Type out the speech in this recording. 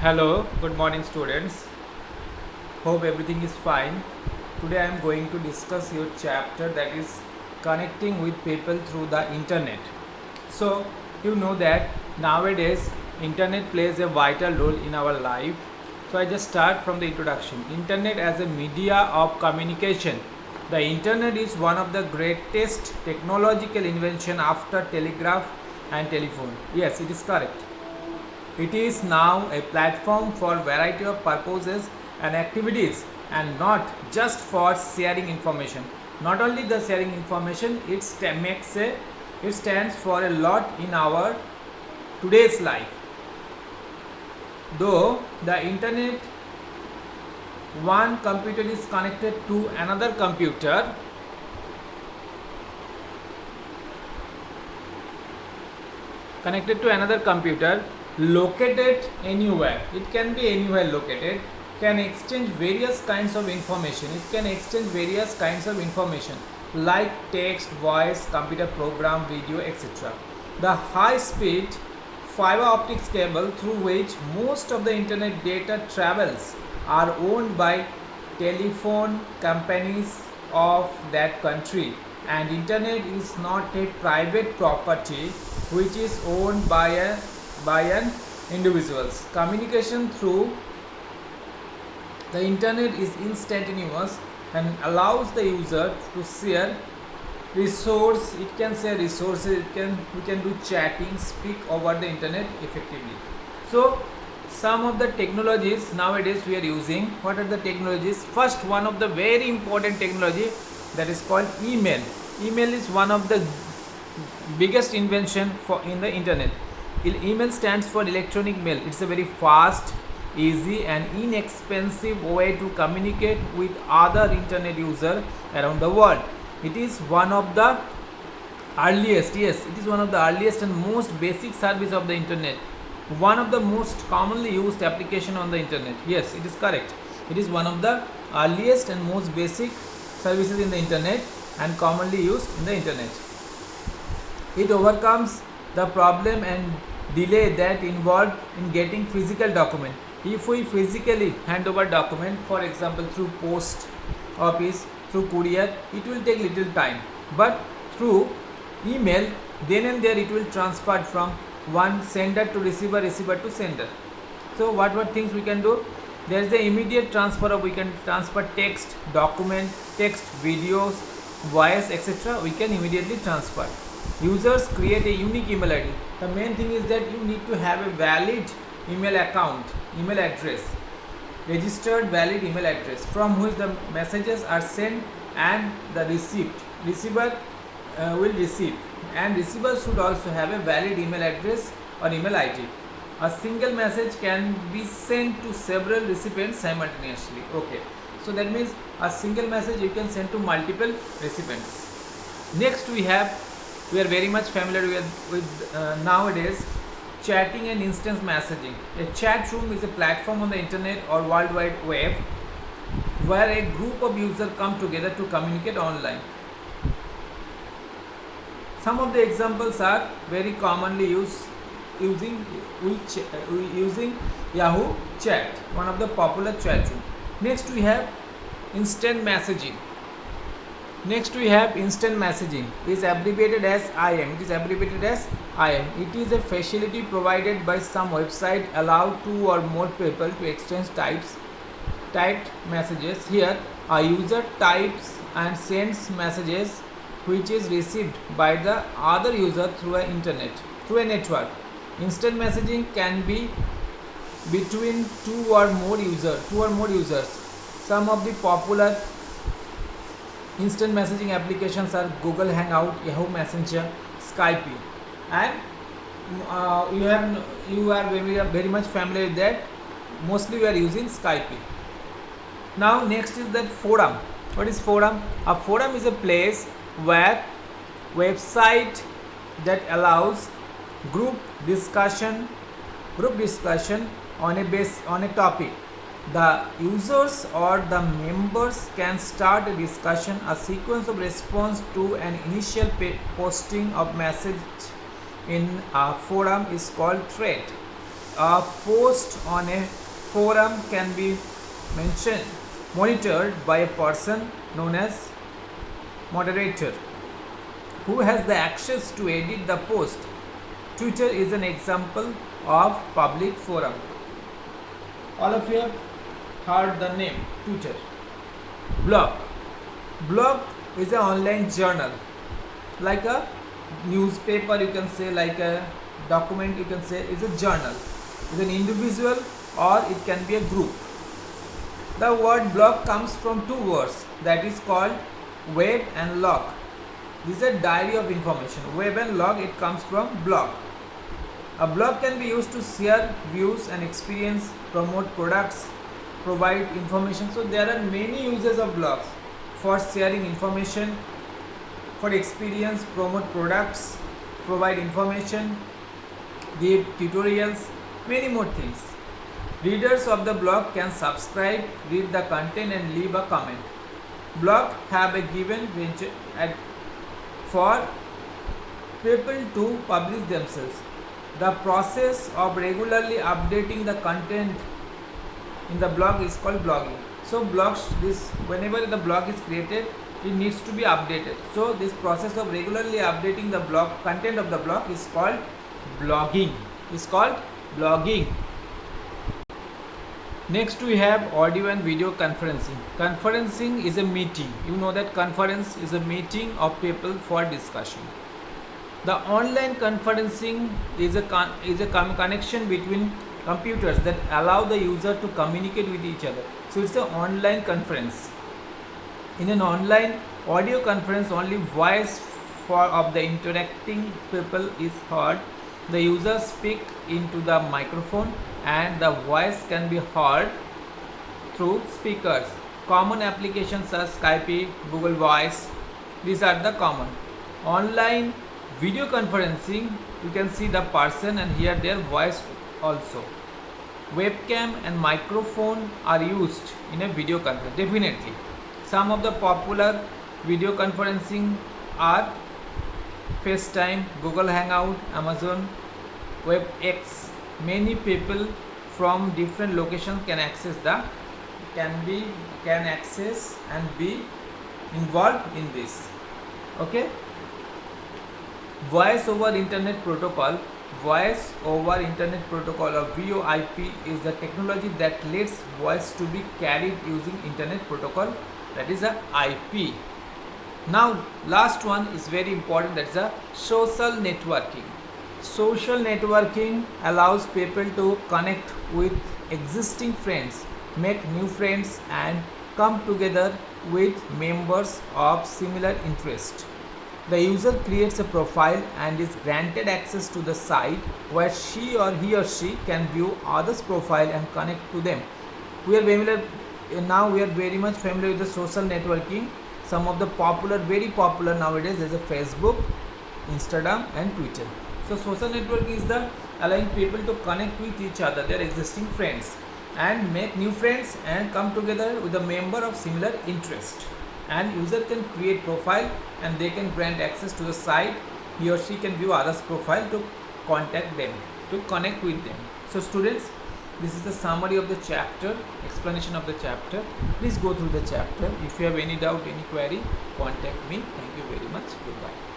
Hello, good morning students. Hope everything is fine. Today I am going to discuss your chapter that is connecting with people through the internet. So, you know that nowadays internet plays a vital role in our life. So I just start from the introduction. Internet as a media of communication. The internet is one of the greatest technological invention after telegraph and telephone. Yes, it is correct. It is now a platform for variety of purposes and activities and not just for sharing information. Not only the sharing information, it stands for a lot in our today's life. Though the internet, one computer is connected to another computer, located anywhere. It can be anywhere located, can exchange various kinds of information. Like text, voice, computer program, video, etc. The high speed fiber optics cable through which most of the internet data travels are owned by telephone companies of that country, and internet is not a private property which is owned by an individuals. Communication through the internet is instantaneous and allows the user to share resource. It can share resources. We can do chatting, speak over the internet effectively. So some of the technologies nowadays we are using. What are the technologies? First, one of the very important technology, that is called email. Email is one of the biggest invention for in the internet. Email stands for electronic mail. It's a very fast, easy and inexpensive way to communicate with other internet users around the world. It is one of the earliest, yes, it is one of the earliest and most basic service of the internet. One of the most commonly used application on the internet. Yes, it is correct. It is one of the earliest and most basic services in the internet and commonly used in the internet. It overcomes the problem and delay that involved in getting physical document. If we physically hand over document, for example through post office, through courier, it will take little time, but through email, then and there it will transfer from one sender to receiver, receiver to sender. So what things we can do? There is the immediate transfer of, we can transfer text, document, text, videos, voice, etc. We can immediately transfer. Users create a unique email ID. The main thing is that you need to have a valid email account, email address, registered valid email address from which the messages are sent and the receiver will receive, and receiver should also have a valid email address or email ID. A single message can be sent to several recipients simultaneously. Okay, so that means a single message you can send to multiple recipients. Next we are very much familiar with nowadays chatting and instant messaging. A chat room is a platform on the internet or World Wide Web where a group of users come together to communicate online. Some of the examples are very commonly using Yahoo Chat, one of the popular chat room. Next we have instant messaging. Is abbreviated as IM. It is a facility provided by some website allow two or more people to exchange typed messages. Here a user types and sends messages which is received by the other user through a network. Instant messaging can be between two or more users. Some of the popular instant messaging applications are Google Hangout, Yahoo Messenger, Skype, and you are very much familiar with that. Mostly we are using Skype. Now next is that forum. What is forum? A forum is a place where website that allows group discussion on a topic. The users or the members can start a discussion. A sequence of response to an initial posting of message in a forum is called thread. A post on a forum can be monitored by a person known as moderator who has the access to edit the post. Twitter is an example of public forum. All of you have heard the name Twitter. Blog. Blog is an online journal, like a newspaper, you can say, like a document, you can say, is a journal. It's an individual or it can be a group. The word blog comes from two words, that is called web and log. This is a diary of information. Web and log, it comes from blog. A blog can be used to share views and experience, promote products, provide information. So there are many uses of blogs: for sharing information, for experience, promote products, provide information, give tutorials, many more things. Readers of the blog can subscribe, read the content and leave a comment. Blog have a given range for people to publish themselves. The process of regularly updating the content in the blog is called blogging. So whenever the blog is created, it needs to be updated. So this process of regularly updating the blog content of the blog is called blogging. Next we have audio and video conferencing. Conferencing is a meeting. You know that conference is a meeting of people for discussion. The online conferencing is a connection between computers that allow the user to communicate with each other. So it's an online conference. In an online audio conference, only voice of the interacting people is heard. The user speak into the microphone and the voice can be heard through speakers. Common applications are Skype, Google Voice. These are the common. Online video conferencing, you can see the person and hear their voice also. Webcam and microphone are used in a video conference. Definitely. Some of the popular video conferencing are FaceTime, Google Hangout, Amazon WebEx. Many people from different locations can access and be involved in this. Okay. Voice over Internet Protocol. Voice over Internet Protocol or VoIP is the technology that lets voice to be carried using Internet Protocol, that is a IP. Now last one is very important, that is a social networking. Social networking allows people to connect with existing friends, make new friends and come together with members of similar interest. The user creates a profile and is granted access to the site where he or she can view others' profile and connect to them. We are very much familiar with the social networking. Some of the very popular nowadays is Facebook, Instagram and Twitter. So social networking is the allowing people to connect with each other, their existing friends, and make new friends and come together with a member of similar interest. And user can create profile and they can grant access to the site. He or she can view others' profile to contact them, to connect with them. So students, this is the summary of the chapter, explanation of the chapter. Please go through the chapter. If you have any doubt, any query, contact me. Thank you very much. Goodbye.